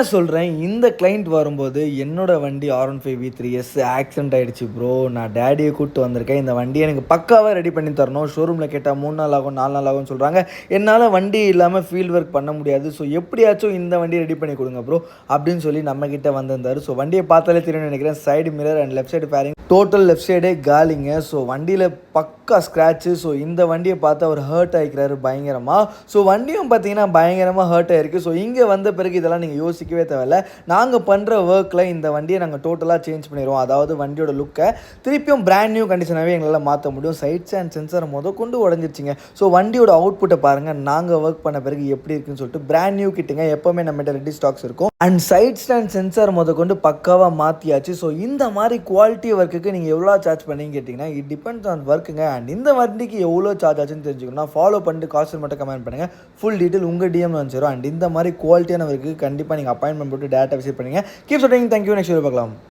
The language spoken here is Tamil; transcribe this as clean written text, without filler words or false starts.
உண்மையாக சொல்கிறேன், இந்த கிளைண்ட் வரும்போது என்னோட வண்டி R15 V3S ஆக்சிடென்ட் ஆகிடுச்சு ப்ரோ. நான் டேடியை கூப்பிட்டு வந்திருக்கேன். இந்த வண்டியை எனக்கு பக்காவாக ரெடி பண்ணி தரணும். ஷோரூமில் கேட்டால் 3 நாள் ஆகும், 4 நாள் ஆகும்னு சொல்கிறாங்க. என்னால் வண்டி இல்லாமல் ஃபீல்ட் ஒர்க் பண்ண முடியாது. ஸோ எப்படியாச்சும் இந்த வண்டியை ரெடி பண்ணி கொடுங்க ப்ரோ அப்படின்னு சொல்லி நம்மக்கிட்ட வந்திருந்தார். ஸோ வண்டியை பார்த்தாலே தெரியும்னு நினைக்கிறேன். Side mirror and left side fairing total left சைடே காலிங்க. ஸோ வண்டியில் பக்கா ஸ்க்ராட்சு. ஸோ இந்த வண்டியை பார்த்து அவர் ஹர்ட் ஆகிக்கிறாரு பயங்கரமாக. ஸோ வண்டியும் பார்த்தீங்கன்னா பயங்கரமாக ஹர்ட் ஆகிருக்கு. ஸோ இங்கே வந்த பிறகு இதெல்லாம் நீங்கள் யோசிக்கவே தேவையில்ல. நாங்கள் பண்ணுற ஒர்க்கில் இந்த வண்டியை நாங்கள் டோட்டலாக சேஞ்ச் பண்ணிடுவோம். அதாவது வண்டியோட லுக்கை திருப்பியும் பிராண்ட் நியூ கண்டிஷனாகவே எங்களால் மாற்ற முடியும். சைட்ஸ் அண்ட் சென்சார் கொண்டு உடஞ்சிருச்சிங்க. ஸோ வண்டியோட அவுட்புட்டை பாருங்கள், நாங்கள் ஒர்க் பண்ண பிறகு எப்படி இருக்குன்னு சொல்லிட்டு. பிராண்ட் நியூ கிட்டுங்க, எப்போவுமே நம்மகிட்ட ரெடி ஸ்டாக்ஸ் இருக்கும். அண்ட் சைட் ஸ்டாண்ட் சென்சார் கொண்டு பக்காவாக மாற்றியாச்சு. ஸோ இந்த மாதிரி குவாலிட்டி ஒர்க்குக்கு நீங்கள் எவ்வளோ சார்ஜ் பண்ணீங்கன்னு கேட்டிங்கன்னா இட் டிபெண்ட்ஸ் ஆன் ஒர்க்குங்க. அண்ட் இந்த வண்டிக்கு எவ்வளோ சார்ஜ் ஆச்சுன்னு தெரிஞ்சுக்கணும்னா ஃபாலோ பண்ணிட்டு காஸ்ட் மட்டும் கமெண்ட் பண்ணுங்கள். ஃபுல் டீட்டெயில் உங்கள் டிஎம் வந்துடும். அண்ட் இந்த மாதிரி குவாலிட்டியான ஒர்க்கு கண்டிப்பாக நீங்கள் அப்பாயின்மெண்ட் போட்டு டேட்டா விசிட் பண்ணுங்கள். கீப் சொல்லிங்க. தேங்க்யூ. நெக்ஸ்ட் வீடியோ பார்க்கலாம்.